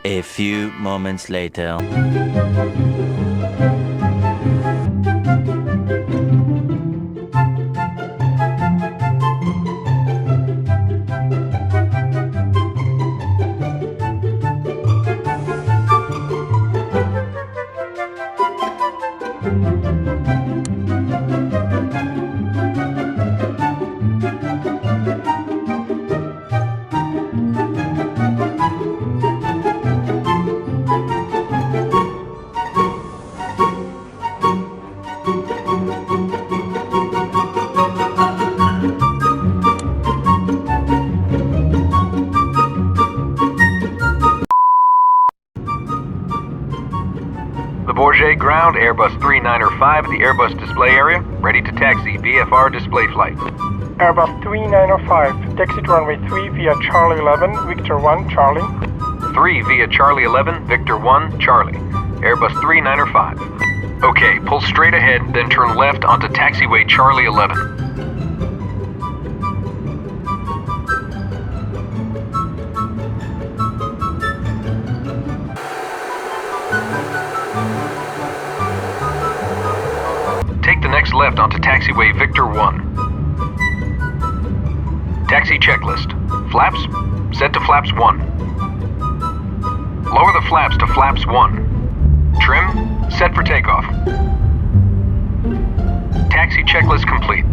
A few moments later. Bourget ground, Airbus 3905 at the Airbus display area, ready to taxi VFR display flight. Airbus 3905, taxi to runway 3 via Charlie 11, Victor 1, Charlie. 3 via Charlie 11, Victor 1, Charlie. Airbus 3905. Okay, pull straight ahead, then turn left onto taxiway Charlie 11. Take the next left onto taxiway Victor 1. Taxi checklist. Flaps, set to flaps 1. Lower the flaps to flaps 1. Trim, set for takeoff. Taxi checklist complete.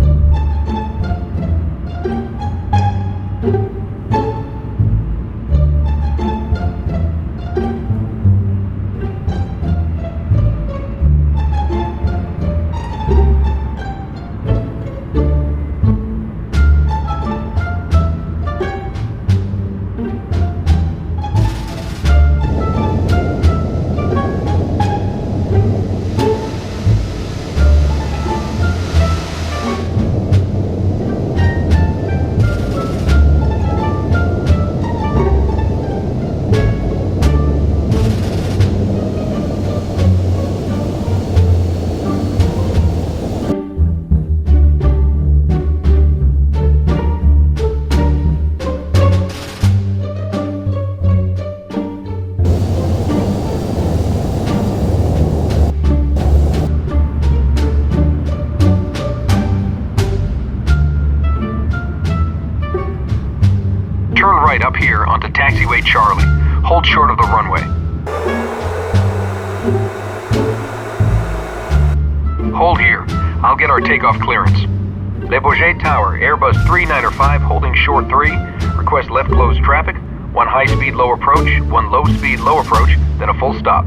Turn right up here onto taxiway Charlie. Hold short of the runway. Hold here. I'll get our takeoff clearance. Le Bourget Tower, Airbus 3905 holding short 3. Request left closed traffic. 1 high-speed low approach, 1 low-speed low approach, then a full stop.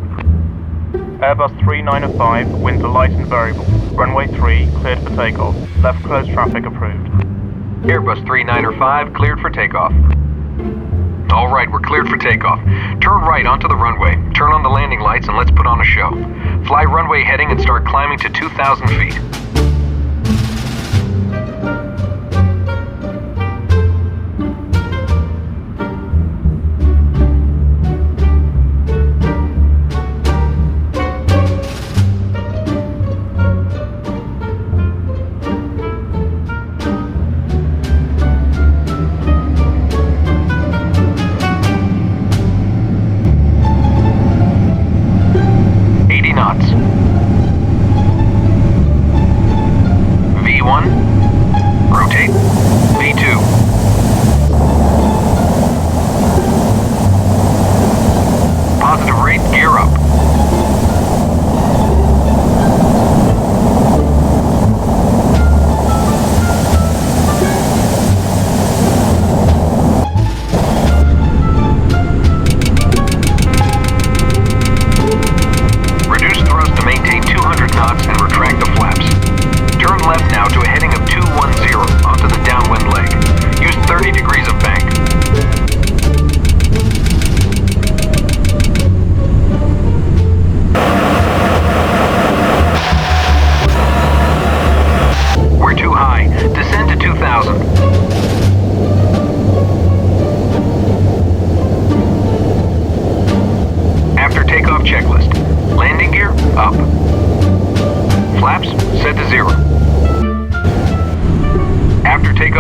Airbus 3905, winds are light and variable. Runway 3, cleared for takeoff. Left closed traffic approved. Airbus 3905 cleared for takeoff. All right, we're cleared for takeoff. Turn right onto the runway, turn on the landing lights, and let's put on a show. Fly runway heading and start climbing to 2,000 feet.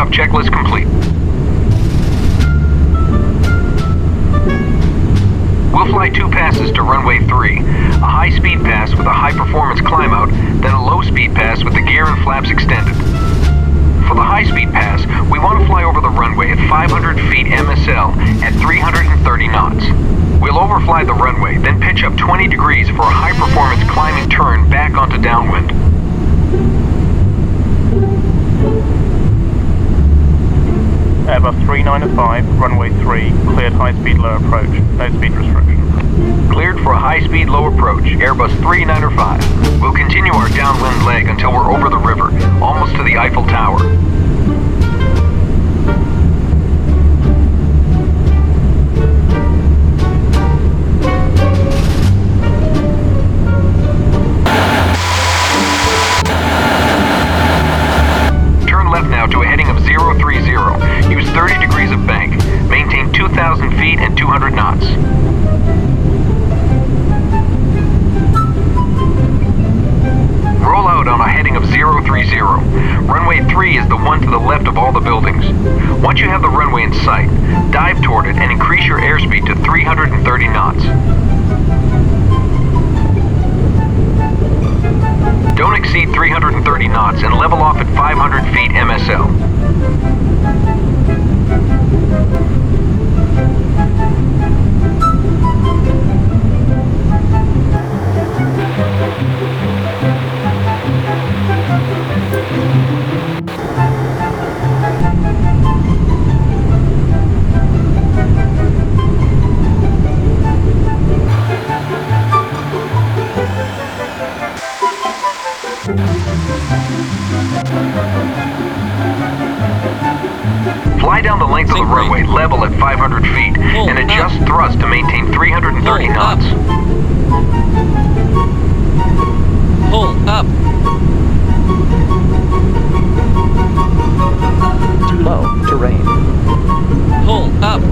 takeoff checklist complete. We'll fly 2 passes to runway 3, a high-speed pass with a high-performance climb-out, then a low-speed pass with the gear and flaps extended. For the high-speed pass, we want to fly over the runway at 500 feet MSL at 330 knots. We'll overfly the runway, then pitch up 20 degrees for a high-performance climbing turn back onto downwind. Airbus 3905, runway 3, cleared high-speed low approach, no speed restriction. Cleared for a high-speed low approach, Airbus 3905. We'll continue our downwind leg until we're over the river, almost to the Eiffel Tower. Turn left now to a heading of 030. Use 30 degrees of bank. Maintain 2,000 feet and 200 knots. Roll out on a heading of 030. Runway 3 is the one to the left of all the buildings. Once you have the runway in sight, dive toward it and increase your airspeed to 330 knots. Don't exceed 330 knots and level off at 500 feet MSL. Fly down the length of the runway, level at 500 feet, and adjust thrust to maintain 330 knots. Pull up. Too low. Terrain. Pull up.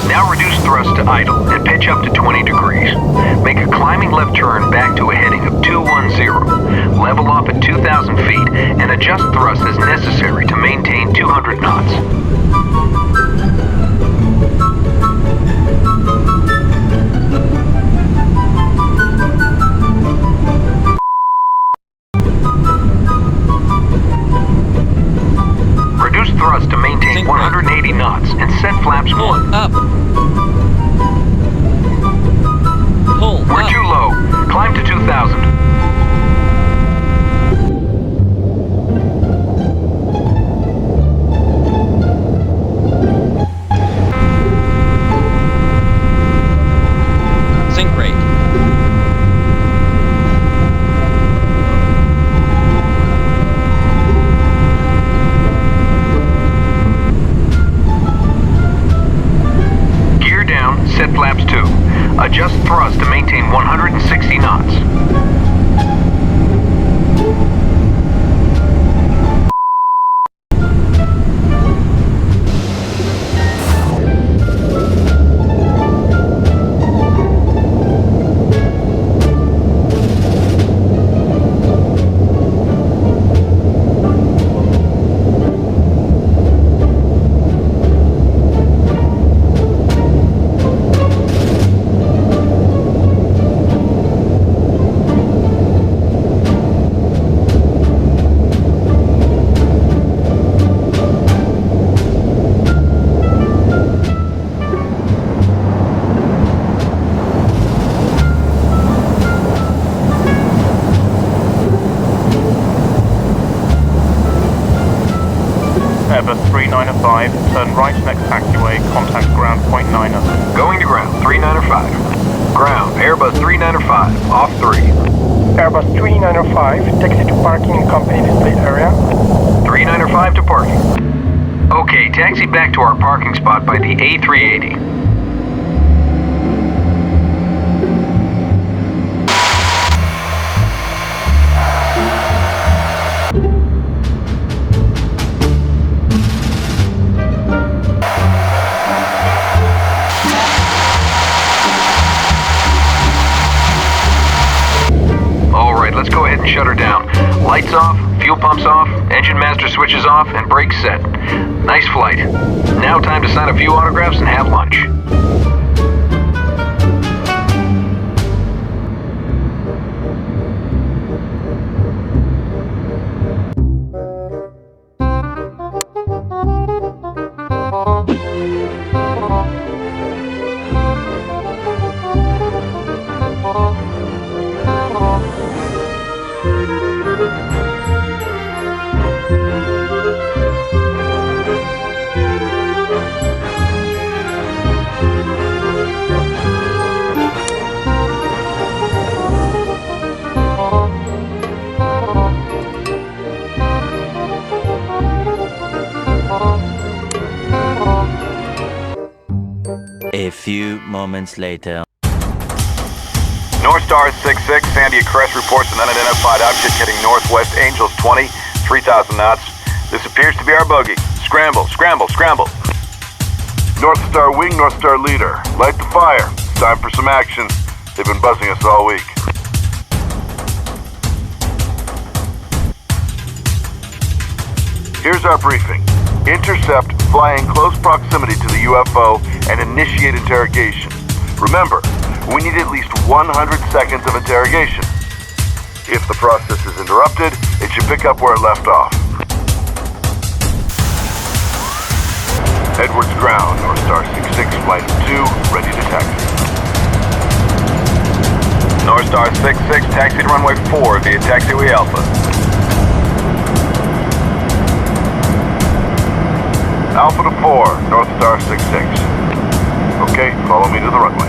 Now reduce thrust to idle and pitch up to 20 degrees. Make a climbing left turn back to a heading of 210. Level off at 2,000 feet and adjust thrust as necessary to maintain 200 knots. Reduce thrust to maintain 180 knots and set flaps 1. Up. Pull We're up. too low. Climb to 2,000. Sync rate. Gear down, set flaps 2. Adjust thrust to maintain 160 knots. Airbus 3905, turn right next taxiway, contact ground point 9er. Going to ground, 3905. Ground, Airbus 3905, off 3. Airbus 3905, taxi to parking in company display area. 3905 to parking. Okay, taxi back to our parking spot by the A380. Lights off, fuel pumps off, engine master switches off, and brakes set. Nice flight. Now time to sign a few autographs and have lunch. A few moments later. North Star 66, Sandia Crest reports an unidentified object heading northwest, Angels 20, 3,000 knots. This appears to be our bogey. Scramble, scramble, scramble. North Star Wing, North Star Leader. Light the fire. It's time for some action. They've been buzzing us all week. Here's our briefing. Intercept, fly in close proximity to the UFO, and initiate interrogation. Remember, we need at least 100 seconds of interrogation. If the process is interrupted, it should pick up where it left off. Edwards ground, North Star 66, flight 2, ready to taxi. North Star 66, taxi to runway 4 via taxiway Alpha. Alpha to 4, North Star 66. Okay, follow me to the runway.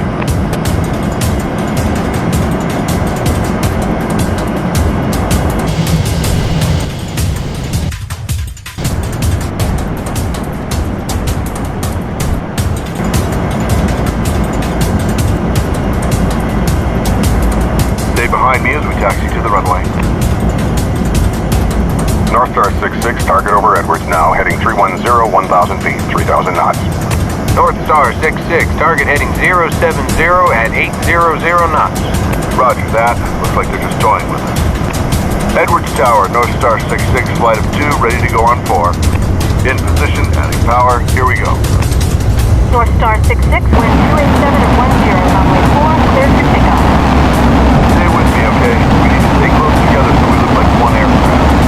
Stay behind me as we taxi to the runway. North Star 66, target over Edwards now, heading 310, 1,000 feet, 3,000 knots. North Star 66, target heading 070 at 800 knots. Roger that. Looks like they're just toying with us. Edwards Tower, North Star 66, flight of 2, ready to go on 4. In position, adding power. Here we go. North Star 66, wind 287 at 10, runway 4, cleared for takeoff. Stay with me, okay? We need to stay close together so we look like one aircraft.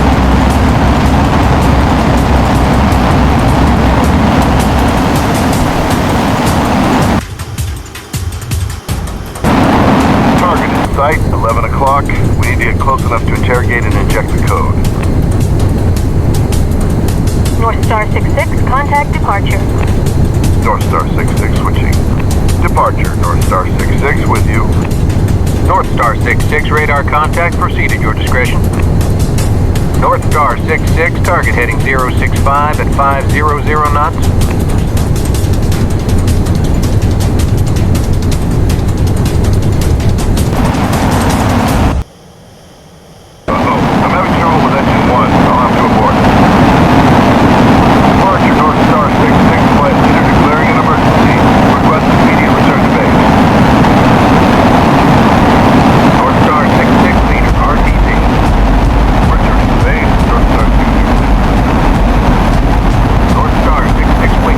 Target in sight, 11 o'clock. We need to get close enough to interrogate and inject the code. North Star 66, contact departure. North Star 66 switching. Departure, North Star 66 with you. North Star 66, radar contact, proceed at your discretion. North Star 66, target heading 065 at 500 knots. Wing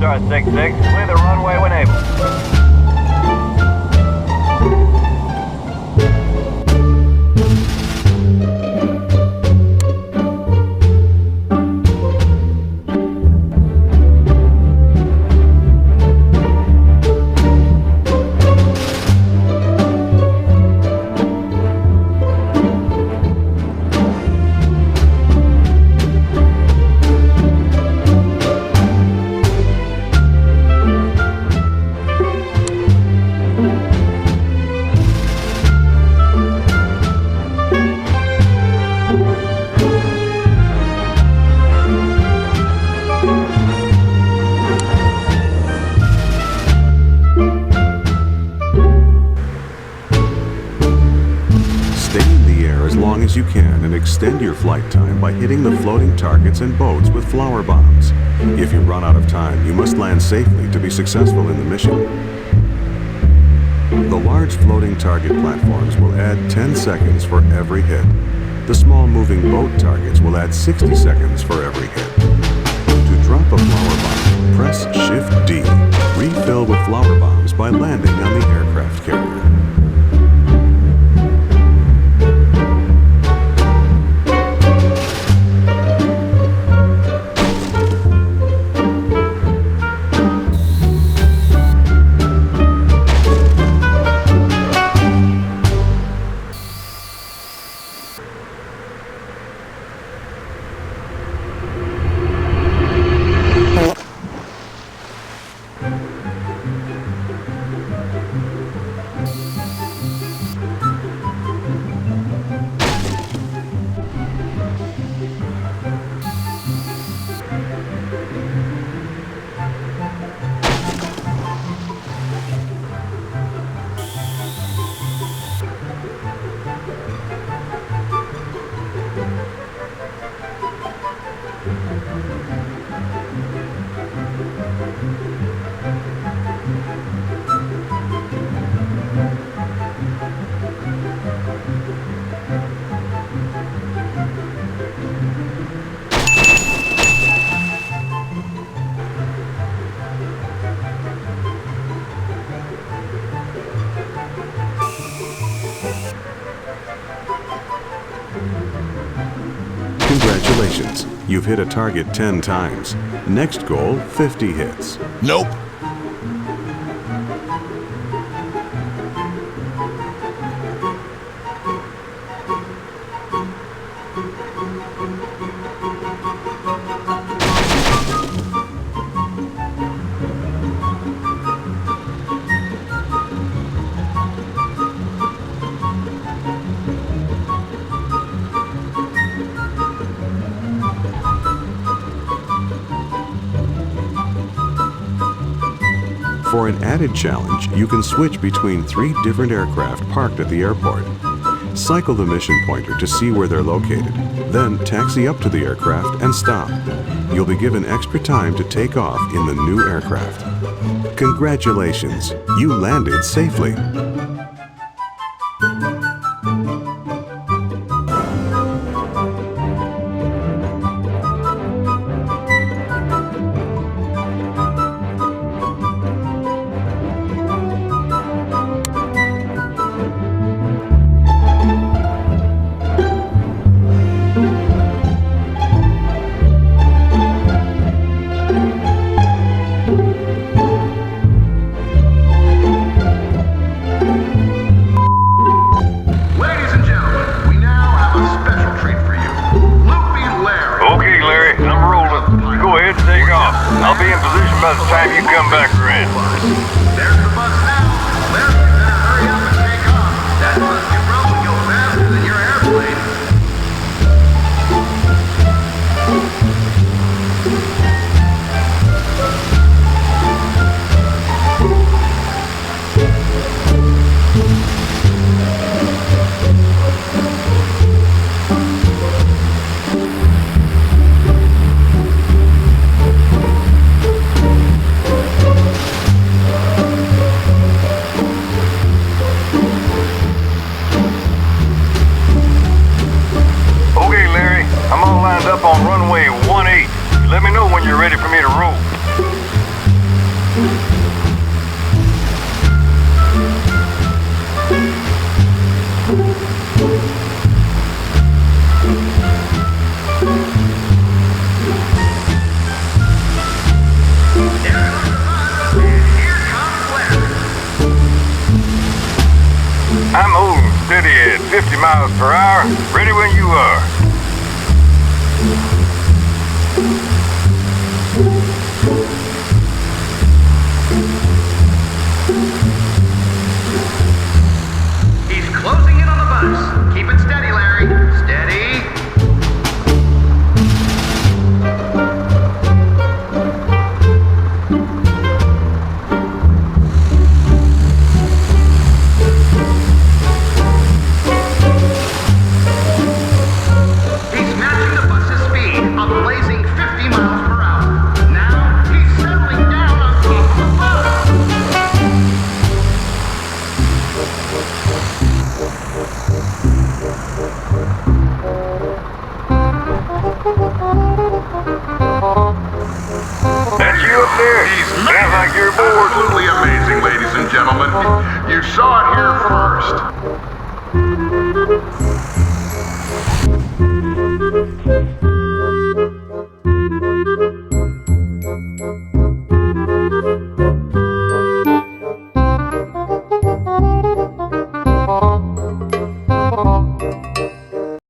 Star 66, clear the runway when able. As you can and extend your flight time by hitting the floating targets and boats with flower bombs. If you run out of time, you must land safely to be successful in the mission. The large floating target platforms will add 10 seconds for every hit. The small moving boat targets will add 60 seconds for every hit. To drop a flower bomb, press Shift D. Refill with flower bombs by landing on the aircraft carrier. Congratulations, you've hit a target 10 times. Next goal, 50 hits. Nope. For an added challenge, you can switch between 3 different aircraft parked at the airport. Cycle the mission pointer to see where they're located, then taxi up to the aircraft and stop. You'll be given extra time to take off in the new aircraft. Congratulations, you landed safely. I'll be in position by the time you come back around. There's the bus now. Larry, you better hurry up and take off. That bus can probably go faster than your airplane. 50 miles per hour. Ready when you are. He's closing in on the bus. Keep it steady, Larry. Steady. He's matching the bus's speed, a blazing 50 miles per hour. Now he's settling down on top of the bus. That's you up there. Sounds like you're bored. Absolutely amazing, ladies and gentlemen. You saw it here first.